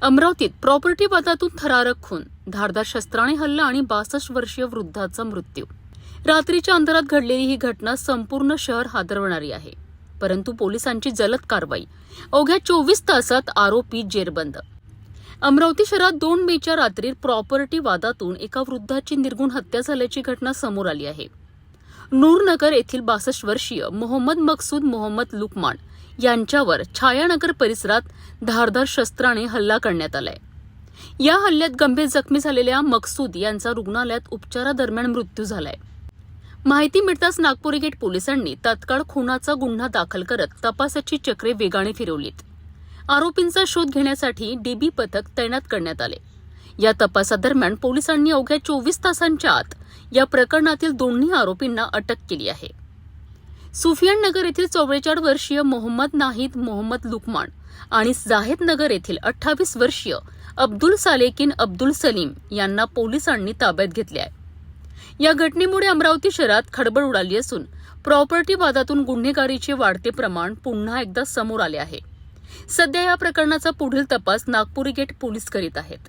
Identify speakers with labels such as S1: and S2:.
S1: अमरावतीत प्रॉपर्टी वादातून थरारक खून, धारदार शस्त्राने हल्ला आणि 62 वर्षीय वृद्धाचा मृत्यू. रात्रीच्या अंधारात घडलेली ही घटना संपूर्ण शहर हादरवणारी आहे. परंतु पोलिसांची जलद कारवाई, अवघ्या 24 तासात आरोपी जेरबंद. अमरावती शहरात 2 मेच्या रात्री प्रॉपर्टी वादातून एका वृद्धाची निर्घृण हत्या झाल्याची घटना समोर आली आहे. नूरनगर येथील 62 वर्षीय मोहम्मद मकसूद मोहम्मद लुकमान यांच्यावर छायानगर परिसरात धारदार शस्त्राने हल्ला करण्यात आलाय. या हल्ल्यात गंभीर जखमी झालेल्या मकसूद यांचा रुग्णालयात उपचारादरम्यान मृत्यू झालाय. माहिती मिळताच नागपूर गेट पोलिसांनी तात्काळ खुनाचा गुन्हा दाखल करत तपासाची चक्रे वेगाने फिरवलीत. आरोपींचा शोध घेण्यासाठी डीबी पथक तैनात करण्यात आले. या तपासादरम्यान पोलिसांनी अवघ्या 24 तासांच्या आत या प्रकरणातील दोन्ही आरोपींना अटक केली आहे. सुफियान नगर येथील 44 वर्षीय मोहम्मद नाहिद मोहम्मद लुकमान आणि जाहेद नगर येथील 28 वर्षीय अब्दुल सालेकिन अब्दुल सलीम यांना पोलिसांनी ताब्यात घेतले आहे. या घटनेमुळे अमरावती शहरात खळबळ उडाली असून प्रॉपर्टी वादातून गुन्हेगारीचे वाढते प्रमाण पुन्हा एकदा समोर आले आहे. सध्या या प्रकरणाचा पुढील तपास नागपूर गेट पोलीस करीत आहेत.